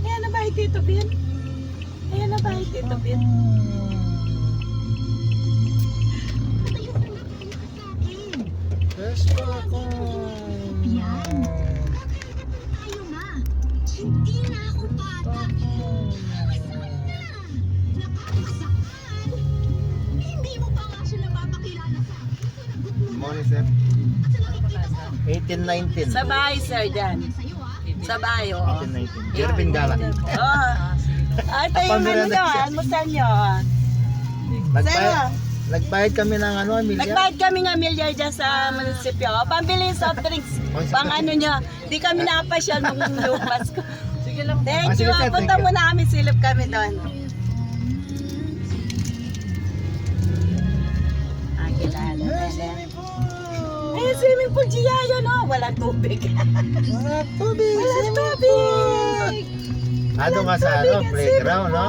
Ayan na bahay Tito Ben. Ayan na bahay Tito Ben. Yes, ako. Yan. Tayo ma. Hindi na ako bata. Kasal na. Nakakasakal. Hindi mo pa nga siya napapakilala sa akin. Sinagot mo na. Morning, sir. At sa nakikita ko, 1819. Sa bahay sir dyan. sa'yo ah. Sa bahay oo. 1819. Jervin Gala. Oo. Ay, tayo yung ano nyo, almusal nyo. Nagbayad kami ng ano, Emilia. Nagbayad kami ng milyar dyan sa munisipyo. Pambili soft drinks. Pang ano nyo. Di kami napasyal nung lupas ko. Sige lang. Thank you. Sige, sir, Punta thank you. muna kami, silip kami doon. Kilala. Ay, swimming pool Gia yun, oh. Walang tubig. Wala tubig. Walang tubig. Ano nga sa ano, playground, no?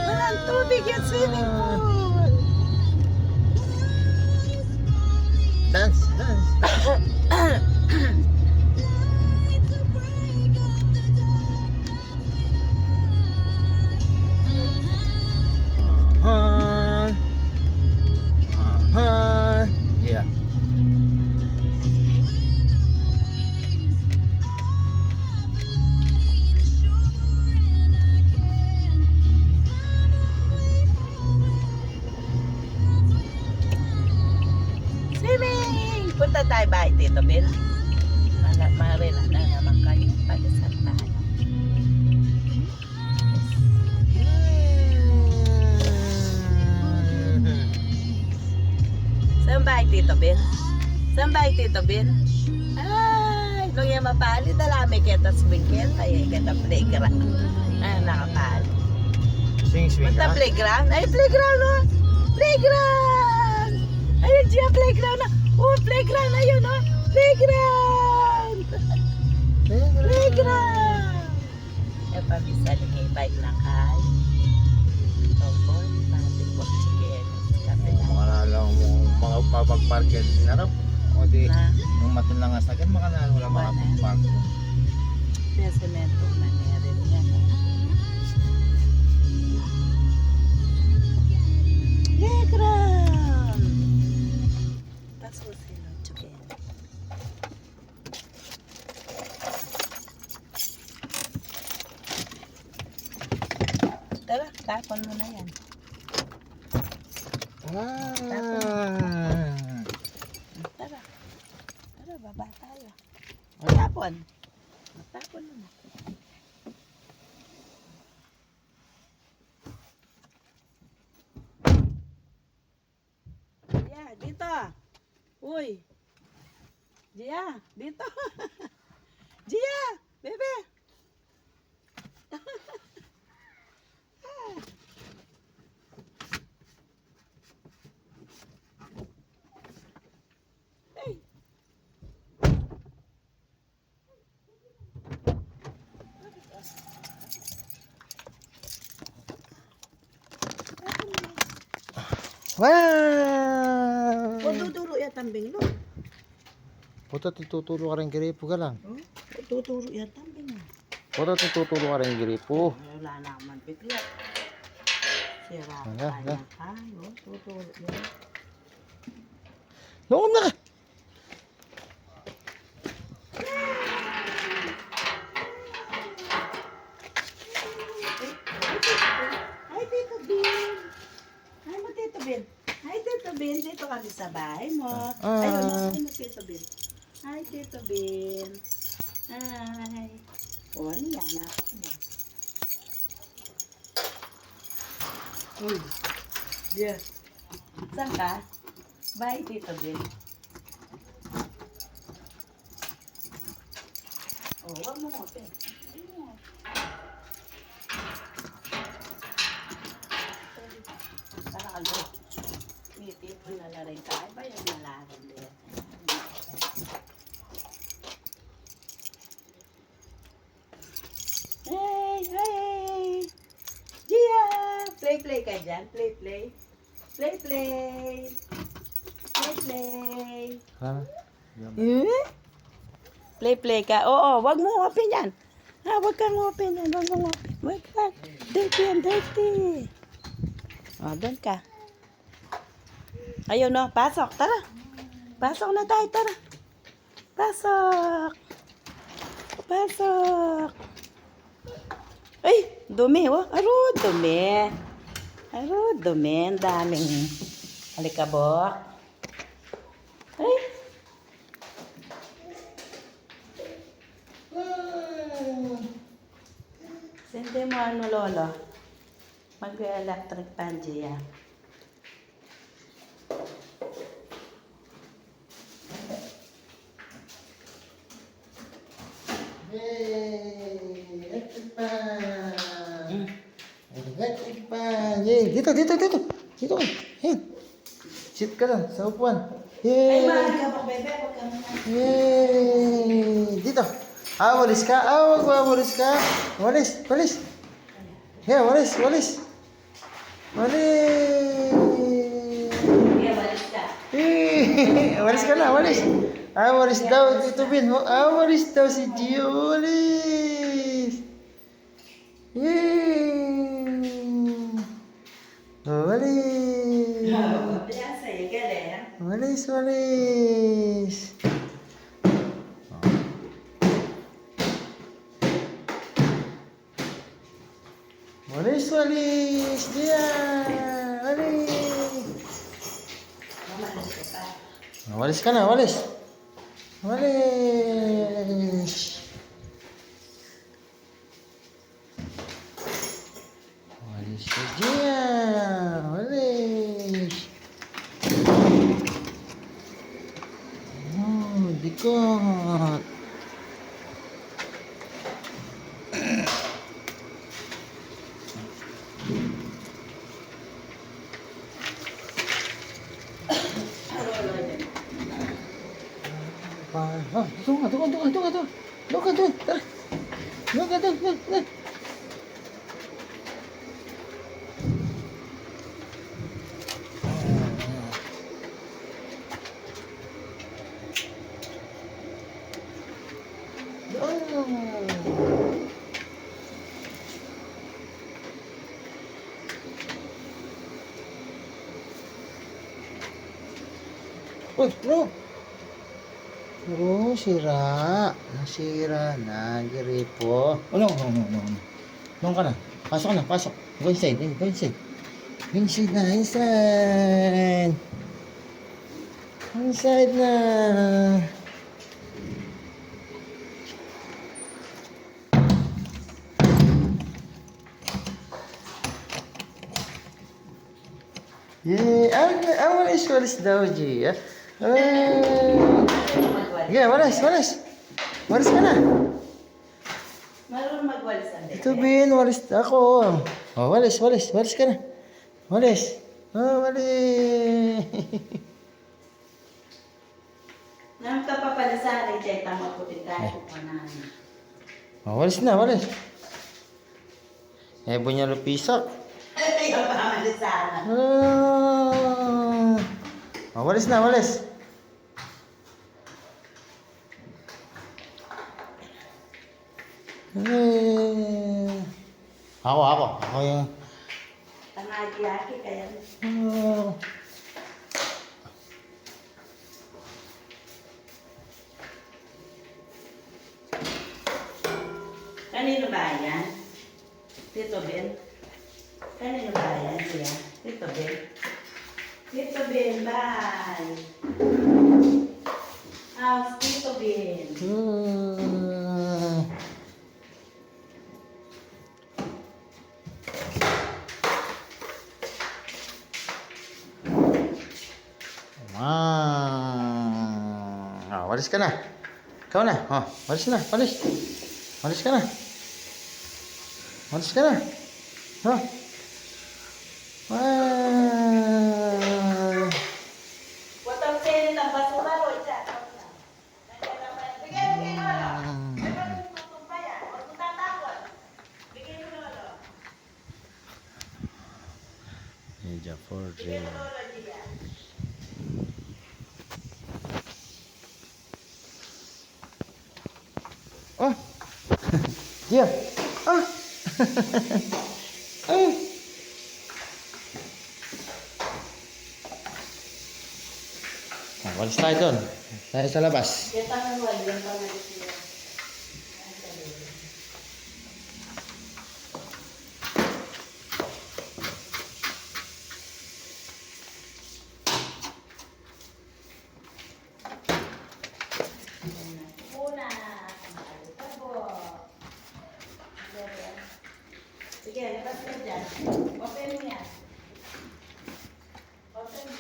Walang tubig yung swimming pool. Dance, dance. Yeah. Swimming! Punta tayo ba Tito Ben? Marina na naman kayo. Palisal tayo. Saan ba Tito Ben? Saan ba Tito Ben? Ay, nung yung mapali, dalami kita swingkit. Ay, kita playground. Ay, nakapali. Swing, Punta ha? playground? Ay, playground no? Playground! Ayun siya, playground na. Oh, playground na yun, oh. Playground! Playground! E, pabisali kay bike na kay. Topon, natin po chicken. Kape na. Mga lang mo, mga papag-parket sinarap. O di, Na. nung matulang nga sa akin, makalaan wala makapag-park. Kaya semento na meron yan. Playground! That's what's in the chicken. Tara, tapon mo na yan. Tara. Tara, baba tayo. Tapon. Tapon mo na. Gia, dito. Uy. Gia, dito. Gia, bebe. Hey. Wow! O tuturo yan tambing lo. Puto tuturo ka rin gripo ka lang. O tuturo yan tambing lo. Puto tuturo ka rin gripo. Wala na akong manpiklat. Sira Wala, ka wala. na tayo. Tuturo yan. Noon na! Hi, Tito Ben. Hi mo, Tito Ben. Hi, Tito Ben. Dito kami sa bahay mo. Ayun, ano, Tito Ben. Hi, Tito Ben. Hi. O, ano yan? Ako mo. Uy. Yeah. Saan ka? Bye, Tito Ben. Oh, wag mo mo, Ben. Ano? Mitip na la rin tayo. Bayan na lang din. Hey! Hey! Gia! Play ka dyan. Play. Play. Play. Ha? Eh? Play ka. Oo, wag mo open yan. Ha, wag kang open yan. Wag mo open. Wag ka. Dirty yan, dirty. O, doon ka. Ayun, no. Pasok. Tara. Pasok na tayo. Tara. Pasok. Pasok. Ay, dumi, oh. Aro, dumi. Aro, dumi. Ang daming alikabok. Ay. Sente mo ano, lolo? Mag-electric pan diya. Electric pan. Electric pan. Yay! Dito. Dito ka. Yan. Sit ka lang sa upuan. Ay, Yay! maalikabok, bebe. Huwag ka muna. Yay! Dito. Walis ka. Walis ka. Walis. Yeah, walis. Kaya, walis ka. Walis ka na, walis. Walis daw, Tito Ben. Walis daw si Gio. Walis. Yay! Walis. Yan sa'yo, galing. Walis. Walis. Diyan. Walis. Mamalis ka pa. Walis ka na, walis. Walis ka dyan. Walis. Dikot. Tunggu. Doon ka. Tara. Doon ka. Uy, no. Sira. Nasira na. Gripo. No. Doon ka na. Pasok. Go inside. Inside na. Yay! Walis daw, G. Yeah, walis. Walis ka na. Marunong magwalis ang bebe. Ito, Ben. Walis ako. Walis ka na. Walis. Walis. Nang kapapalisan, ay check tama po din tayo. Walis. Bunya lupisak. Ay, ang pamalisan. Walis. Ako yung... Tangagi-aki kaya. Kanino ba yan? Tito Ben? Kanino ba yan siya? Tito Ben, bye! House, Tito Ben. Walis ka na. Ikaw na. Walis na. Walis ka na. Watang sinin ang basura ro siya. Bigay mo. Ay, bakit mo yan? Huwag mo tatawag. Bigay mo lolo. Media for Bigay mo lolo diya. Gia! Ah! Ah! Walis tayo doon. Tayo sa labas. Yan tangan mo, yan tangan mo. Sige, labas ka dyan. Open mo yan. Open mo.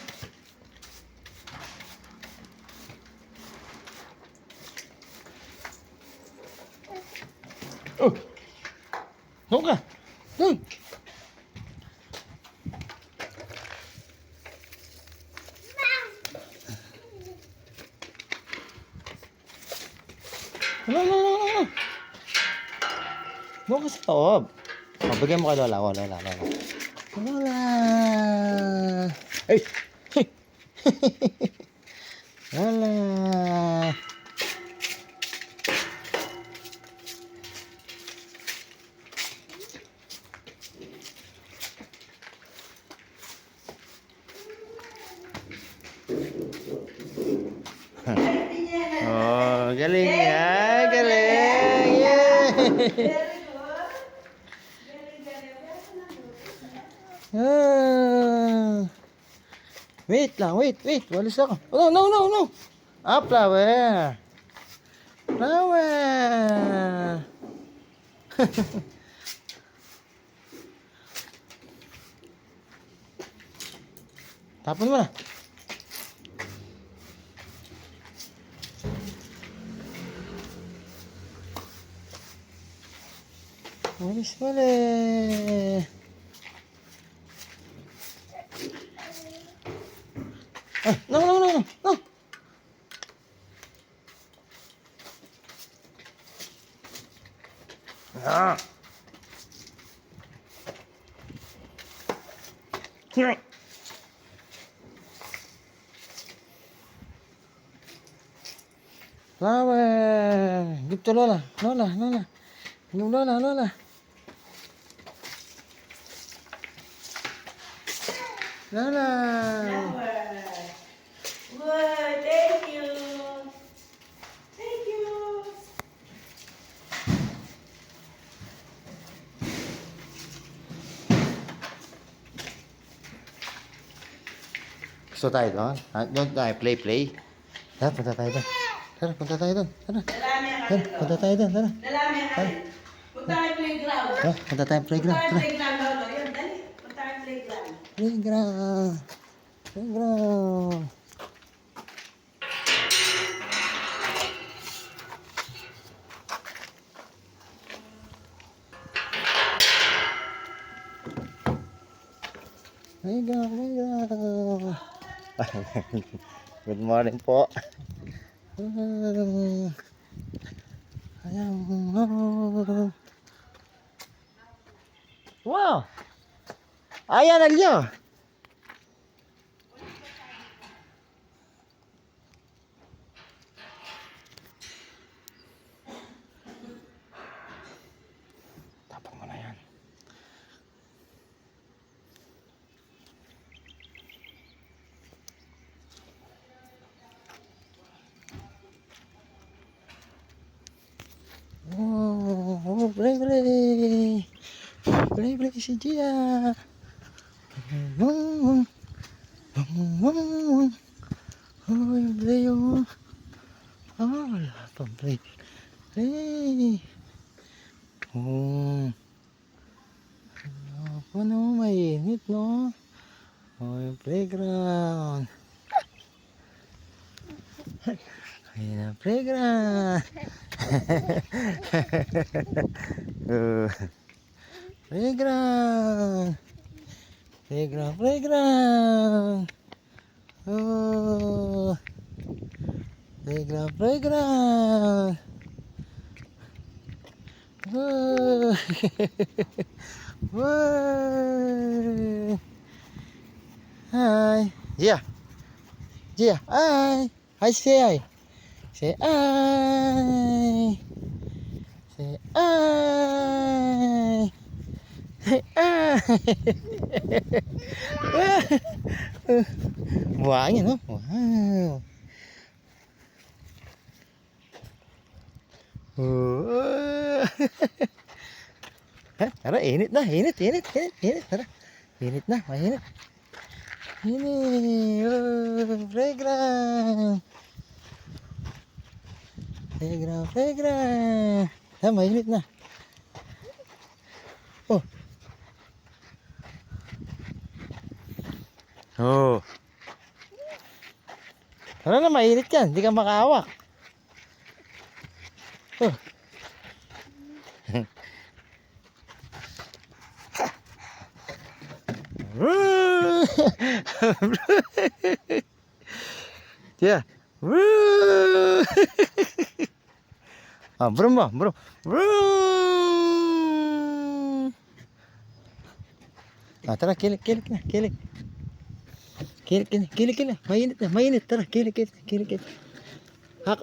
Oh! Doon ka! Doon! No. Doon ka sa loob. Oh, bigyan mo kay Lola. Oh, Lola. Lola! Ay! Lola! Oh, galing nga. Galing. Yeah. Very good. Wait lang, wait. Walis ako. Oh, no. Ah, flower. Flower. Tapon mo na. Walis. Ah, no. Ah. Here. Flower. Give to Lola. Give Lola. Flower. Good, thank you. Thank you. Gusto tayo doon? Doon tayo, play. Tara, punta tayo doon. Tara. Dalami ang Punta tayo doon, tara. Dalami ang kanin. Punta tayo playground. Punta tayo playground. Punta tayo Tara. playground, Lolo. Yun, dali. Punta tayo playground. Playground. Playground. Good morning po. Wow! Ayan, Alyo! Tapon mo na yan. Play si Gia. Play oh. Wala pang play. Oh. Ano, mainit no? Oh, yung playground. Ayan ang playground. Playground. Oh. Playground. Oh. Whoa. Hi. Gia. Hi. Hi, say hi. Say hi. Say ay. Say ay. Buhangin, no? Wow. Oh. Tara, init na, init. Tara, init na, mainit. Ini, oh, playground. Playground. Ah, mainit na. Oh. Oh. Ano na, mainit yan. Hindi ka makahawak. Oh. Yeah. Ah, brum ba? Brum. Ah, tara, kilik na, kilik. Kilik na. Mainit. Tara, kilik. Hak.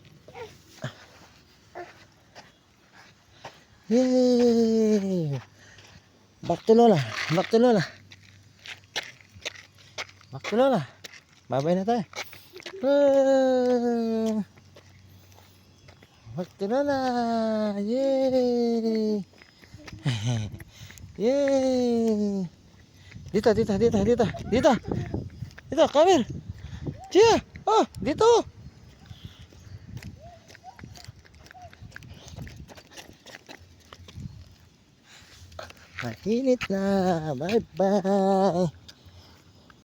Yay! Back to Lola. Babay na tayo. Back to Lola. Yay! Yay! Dito, come here. Chia! Oh, dito. Mainit na. Bye-bye.